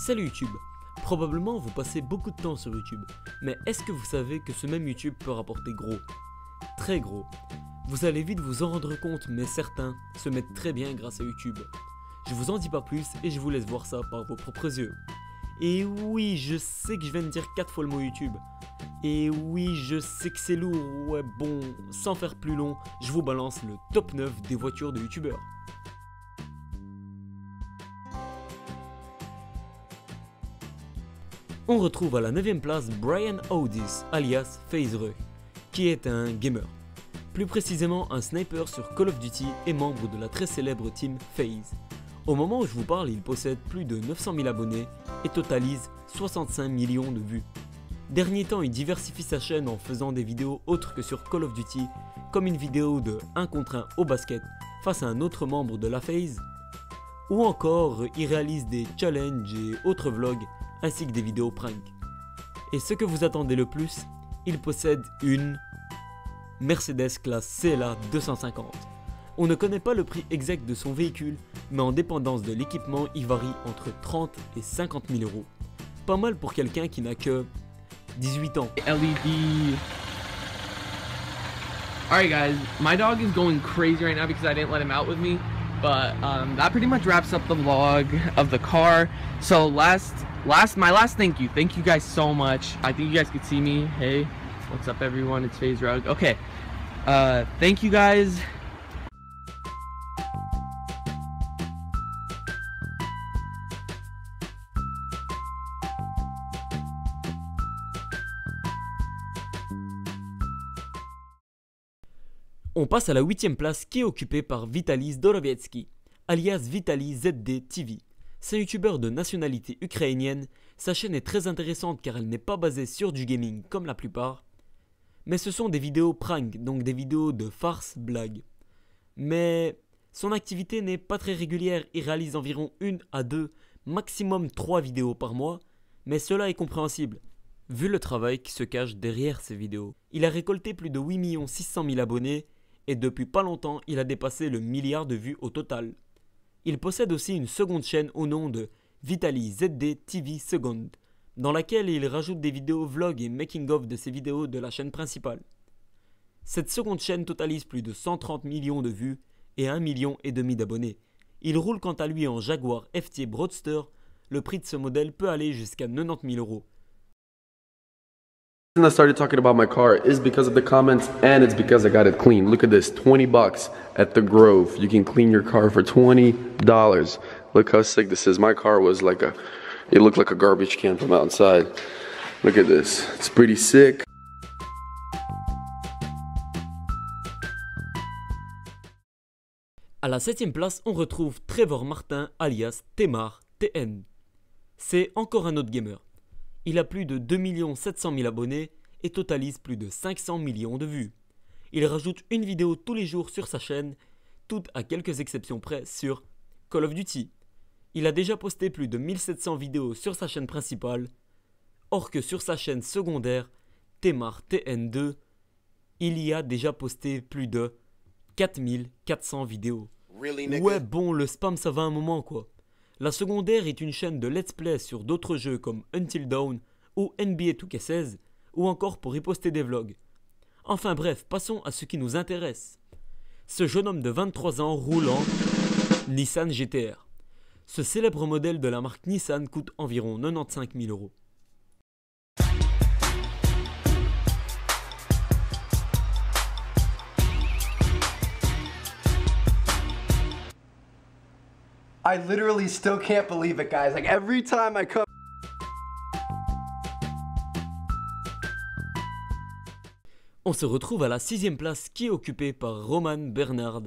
Salut YouTube. Probablement vous passez beaucoup de temps sur YouTube, mais est-ce que vous savez que ce même YouTube peut rapporter gros? Très gros. Vous allez vite vous en rendre compte, mais certains se mettent très bien grâce à YouTube. Je vous en dis pas plus et je vous laisse voir ça par vos propres yeux. Et oui, je sais que je viens de dire 4 fois le mot YouTube. Et oui, je sais que c'est lourd, ouais bon, sans faire plus long, je vous balance le top 9 des voitures de YouTubeurs. On retrouve à la 9ème place Brian Audis, alias FaZe, qui est un gamer. Plus précisément un sniper sur Call of Duty et membre de la très célèbre team FaZe. Au moment où je vous parle, il possède plus de 900 000 abonnés et totalise 65 millions de vues. Dernier temps, il diversifie sa chaîne en faisant des vidéos autres que sur Call of Duty, comme une vidéo de 1 contre 1 au basket face à un autre membre de la FaZe, ou encore il réalise des challenges et autres vlogs ainsi que des vidéos prank. Et ce que vous attendez le plus, il possède une Mercedes classe CLA 250. On ne connaît pas le prix exact de son véhicule, mais en dépendance de l'équipement, il varie entre 30 et 50 000 euros. Pas mal pour quelqu'un qui n'a que 18 ans. LED. Alright guys, my dog is going crazy right now because I didn't let him out with me. But that pretty much wraps up the vlog of the car. So my last thank you guys so much. I think you guys could see me. Hey, what's up everyone? It's FaZe Rug. Okay, thank you guys. On passe à la 8ème place qui est occupée par Vitaly Zdorowiecki, alias Vitaly ZD TV. C'est un youtubeur de nationalité ukrainienne, sa chaîne est très intéressante car elle n'est pas basée sur du gaming comme la plupart, mais ce sont des vidéos prank, donc des vidéos de farce, blagues. Mais son activité n'est pas très régulière, il réalise environ 1 à 2, maximum 3 vidéos par mois, mais cela est compréhensible, vu le travail qui se cache derrière ces vidéos. Il a récolté plus de 8 600 000 abonnés, et depuis pas longtemps, il a dépassé le milliard de vues au total. Il possède aussi une seconde chaîne au nom de Vitaly ZD TV Second, dans laquelle il rajoute des vidéos vlog et making of de ses vidéos de la chaîne principale. Cette seconde chaîne totalise plus de 130 millions de vues et 1,5 million d'abonnés. Il roule quant à lui en Jaguar FT Broadster, le prix de ce modèle peut aller jusqu'à 90 000 euros. The reason I started talking about my car is because of the comments and it's because I got it clean. Look at this, 20 bucks at the Grove. You can clean your car for $20. Look how sick this is. My car was like it looked like a garbage can from outside. Look at this, it's pretty sick. À la 7ème place, on retrouve Trevor Martin alias Temar TN. C'est encore un autre gamer. Il a plus de 2 700 000 abonnés et totalise plus de 500 millions de vues. Il rajoute une vidéo tous les jours sur sa chaîne, toutes à quelques exceptions près sur Call of Duty. Il a déjà posté plus de 1700 vidéos sur sa chaîne principale, or que sur sa chaîne secondaire, Temar TN2, il y a déjà posté plus de 4400 vidéos. Ouais bon, le spam ça va un moment quoi. La secondaire est une chaîne de let's play sur d'autres jeux comme Until Dawn ou NBA 2K16 ou encore pour y poster des vlogs. Enfin bref, passons à ce qui nous intéresse. Ce jeune homme de 23 ans roule en Nissan GT-R. Ce célèbre modèle de la marque Nissan coûte environ 95 000 euros. I literally still can't believe it, guys. Like every time I come. On se retrouve à la 6ème place qui est occupée par Roman Bernard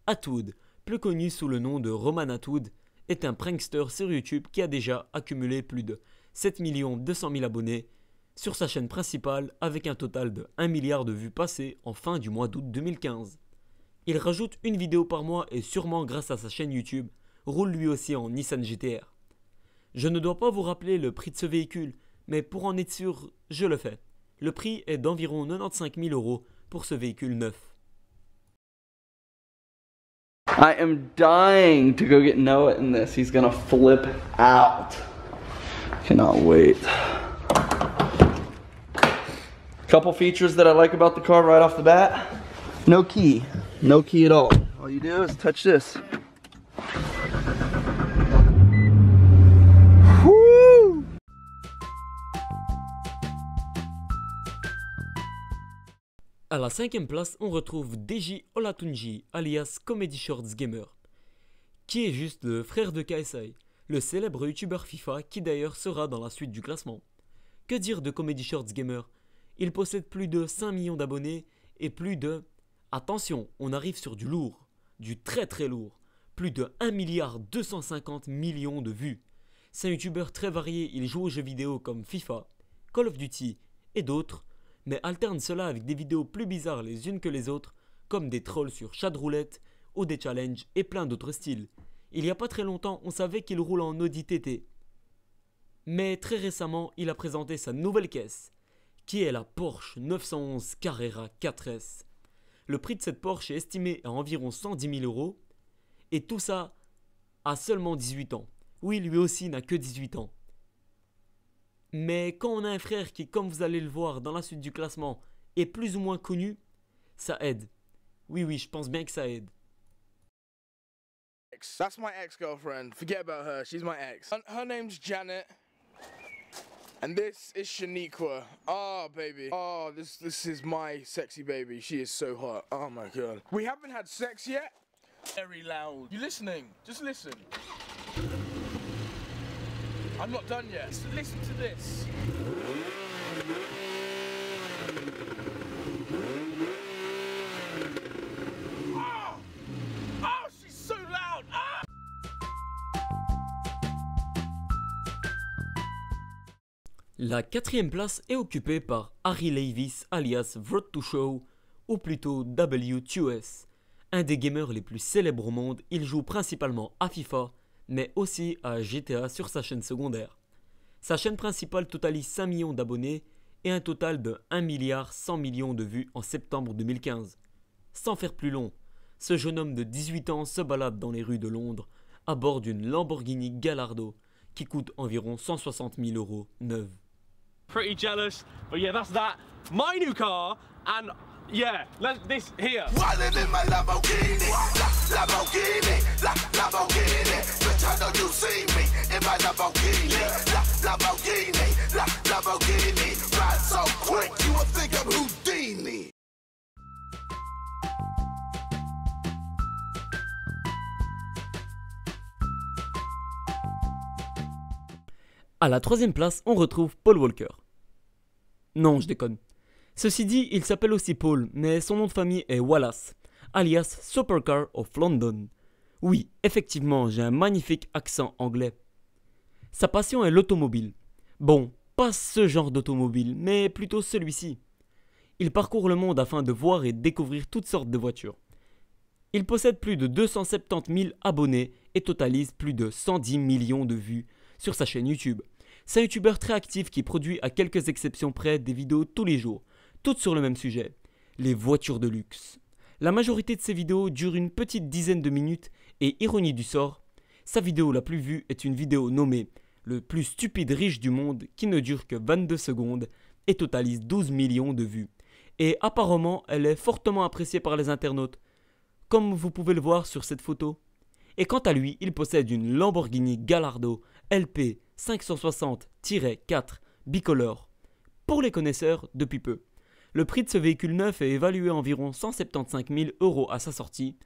Atwood, plus connu sous le nom de Roman Atwood, est un prankster sur YouTube qui a déjà accumulé plus de 7 200 000 abonnés sur sa chaîne principale avec un total de 1 milliard de vues passées en fin du mois d'août 2015. Il rajoute une vidéo par mois et sûrement grâce à sa chaîne YouTube, roule lui aussi en Nissan GT-R. Je ne dois pas vous rappeler le prix de ce véhicule, mais pour en être sûr, je le fais. Le prix est d'environ 95 000 euros pour ce véhicule neuf. I am dying to go get Noah in this. He's gonna flip out. Cannot wait. Couple features that I like about the car right off the bat. No key. No key at all. All you do is touch this. Woo! À la 5e place, on retrouve Deji Olatunji, alias Comedy Shorts Gamer, qui est juste le frère de KSI, le célèbre youtubeur FIFA qui d'ailleurs sera dans la suite du classement. Que dire de Comedy Shorts Gamer? Il possède plus de 5 millions d'abonnés et plus de... Attention, on arrive sur du lourd, du très très lourd, plus de 1,250 milliard de vues. C'est un youtubeur très varié, il joue aux jeux vidéo comme FIFA, Call of Duty et d'autres, mais alterne cela avec des vidéos plus bizarres les unes que les autres, comme des trolls sur Chat-Roulette ou des challenges et plein d'autres styles. Il n'y a pas très longtemps, on savait qu'il roule en Audi TT. Mais très récemment, il a présenté sa nouvelle caisse, qui est la Porsche 911 Carrera 4S. Le prix de cette Porsche est estimé à environ 110 000 €, et tout ça à seulement 18 ans. Oui, lui aussi n'a que 18 ans. Mais quand on a un frère qui, comme vous allez le voir dans la suite du classement, est plus ou moins connu, ça aide. Oui, je pense bien que ça aide. That's my ex-girlfriend. Forget about her. She's my ex. Her name's Janet. And this is Shaniqua. Oh, baby. Oh, this is my sexy baby. She is so hot. Oh, my God. We haven't had sex yet? Very loud. You listening? Just listen. I'm not done yet. Listen to this. Oh, she's so loud. Ah! La 4e place est occupée par Harry Lavis alias Road to Show, ou plutôt W2S. Un des gamers les plus célèbres au monde, il joue principalement à FIFA, mais aussi à GTA sur sa chaîne secondaire. Sa chaîne principale totalise 5 millions d'abonnés et un total de 1,1 milliard de vues en septembre 2015. Sans faire plus long, ce jeune homme de 18 ans se balade dans les rues de Londres à bord d'une Lamborghini Gallardo qui coûte environ 160 000 € neuve. Pretty jealous, but yeah, that's that. My new car, and yeah, this here. Wildin' in my Lamborghini, Lamborghini, Lamborghini. Bitch, I know you see me in my Lamborghini, Lamborghini, Lamborghini. Ride so quick, you would think I'm Houdini. À la 3e place, on retrouve Paul Walker. Non, je déconne. Ceci dit, il s'appelle aussi Paul, mais son nom de famille est Wallace, alias Supercar of London. Oui, effectivement, j'ai un magnifique accent anglais. Sa passion est l'automobile. Bon, pas ce genre d'automobile, mais plutôt celui-ci. Il parcourt le monde afin de voir et découvrir toutes sortes de voitures. Il possède plus de 270 000 abonnés et totalise plus de 110 millions de vues sur sa chaîne YouTube. C'est un youtubeur très actif qui produit à quelques exceptions près des vidéos tous les jours, toutes sur le même sujet, les voitures de luxe. La majorité de ses vidéos durent une petite dizaine de minutes et ironie du sort, sa vidéo la plus vue est une vidéo nommée « Le plus stupide riche du monde » qui ne dure que 22 secondes et totalise 12 millions de vues. Et apparemment, elle est fortement appréciée par les internautes, comme vous pouvez le voir sur cette photo. Et quant à lui, il possède une Lamborghini Gallardo LP 560-4 bicolore. Pour les connaisseurs, depuis peu. Le prix de ce véhicule neuf est évalué à environ 175 000 € à sa sortie.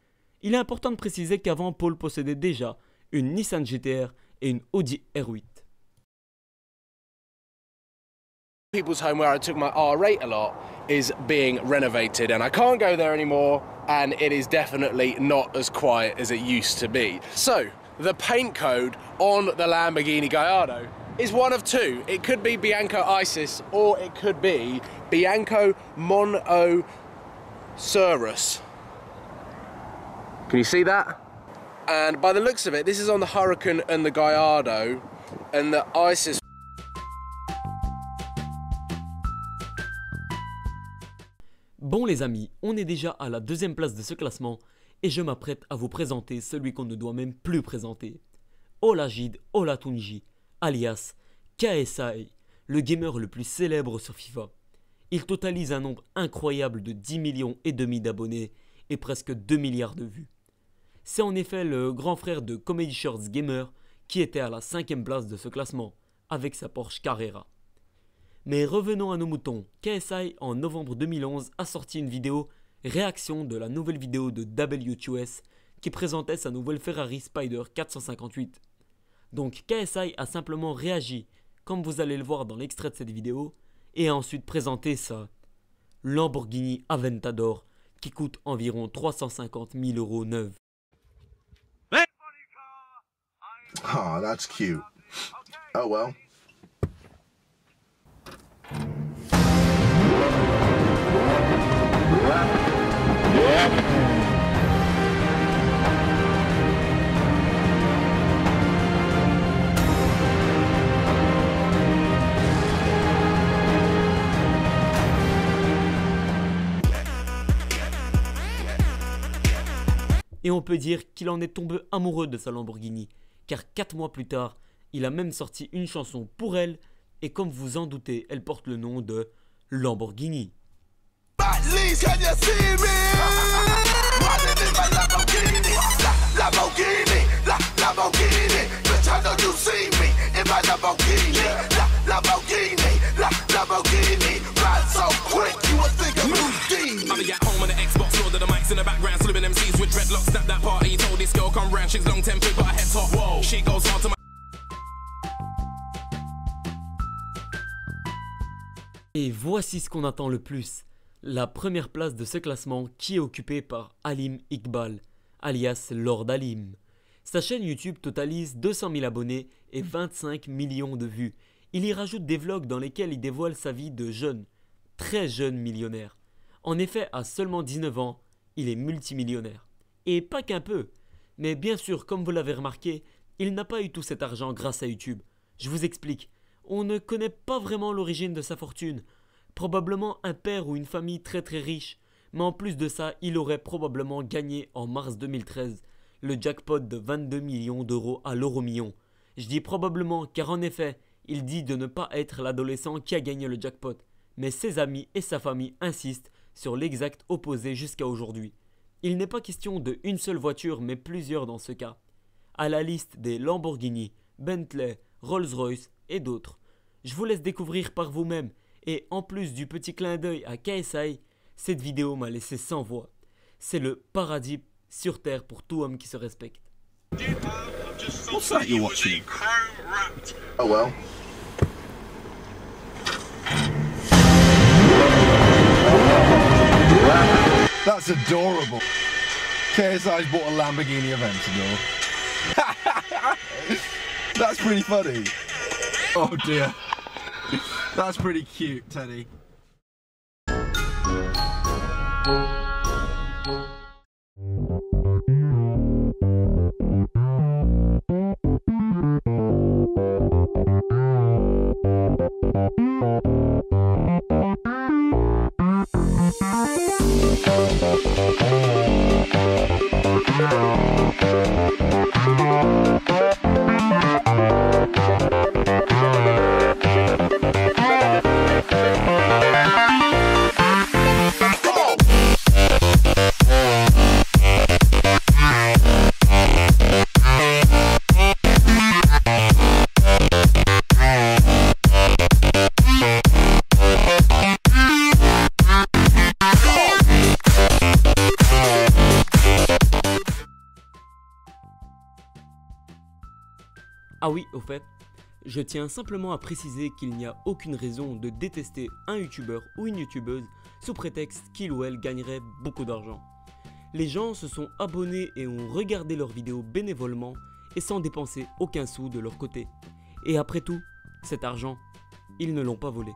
Il est important de préciser qu'avant, Paul possédait déjà une Nissan GT-R et une Audi R8. People's home where I took my R8 a lot is being renovated and I can't go there anymore and it is definitely not as quiet as it used to be. So, the paint code on the Lamborghini Gallardo is one of two. It could be Bianco Isis or it could be Bianco Monoceros. Can you see that? And by the looks of it, this is on the Huracan and the Gallardo and the Isis. Bon les amis, on est déjà à la 2e place de ce classement et je m'apprête à vous présenter celui qu'on ne doit même plus présenter. Olajide Olatunji, alias KSI, le gamer le plus célèbre sur FIFA. Il totalise un nombre incroyable de 10 millions et demi d'abonnés et presque 2 milliards de vues. C'est en effet le grand frère de Comedy Shorts Gamer qui était à la 5ème place de ce classement, avec sa Porsche Carrera. Mais revenons à nos moutons, KSI en novembre 2011 a sorti une vidéo réaction de la nouvelle vidéo de WQS qui présentait sa nouvelle Ferrari Spider 458. Donc KSI a simplement réagi, comme vous allez le voir dans l'extrait de cette vidéo, et a ensuite présenté sa Lamborghini Aventador qui coûte environ 350 000 € neuve. Oh, that's cute. Oh well. Et on peut dire qu'il en est tombé amoureux de sa Lamborghini, car 4 mois plus tard, il a même sorti une chanson pour elle, et comme vous en doutez, elle porte le nom de Lamborghini. In the background, slipping MCs with dreadlocks. Snap that party, told this girl come round. She's long tempered, but her head's hot. Whoa, she goes hard to my. Et voici ce qu'on attend le plus. La première place de ce classement qui est occupée par Halim Iqbal, alias Lord Halim. Sa chaîne YouTube totalise 200 000 abonnés et 25 millions de vues. Il y rajoute des vlogs dans lesquels il dévoile sa vie de jeune, très jeune millionnaire. En effet, à seulement 19 ans, il est multimillionnaire. Et pas qu'un peu. Mais bien sûr, comme vous l'avez remarqué, il n'a pas eu tout cet argent grâce à YouTube. Je vous explique. On ne connaît pas vraiment l'origine de sa fortune. Probablement un père ou une famille très très riche. Mais en plus de ça, il aurait probablement gagné en mars 2013 le jackpot de 22 millions d'euros à l'euro-million. Je dis probablement car en effet, il dit de ne pas être l'adolescent qui a gagné le jackpot. Mais ses amis et sa famille insistent sur l'exact opposé jusqu'à aujourd'hui. Il n'est pas question de une seule voiture mais plusieurs dans ce cas. À la liste des Lamborghini, Bentley, Rolls-Royce et d'autres. Je vous laisse découvrir par vous-même et en plus du petit clin d'œil à KSI, cette vidéo m'a laissé sans voix. C'est le paradis sur terre pour tout homme qui se respecte. What's that you're watching? Oh well. That's adorable. KSI's bought a Lamborghini Aventador. That's pretty funny. Oh dear. That's pretty cute, Teddy. Ah oui, au fait, je tiens simplement à préciser qu'il n'y a aucune raison de détester un youtubeur ou une youtubeuse sous prétexte qu'il ou elle gagnerait beaucoup d'argent. Les gens se sont abonnés et ont regardé leurs vidéos bénévolement et sans dépenser aucun sou de leur côté. Et après tout, cet argent, ils ne l'ont pas volé.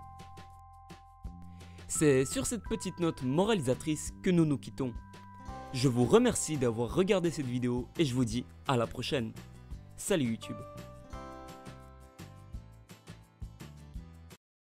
C'est sur cette petite note moralisatrice que nous nous quittons. Je vous remercie d'avoir regardé cette vidéo et je vous dis à la prochaine. Salut YouTube!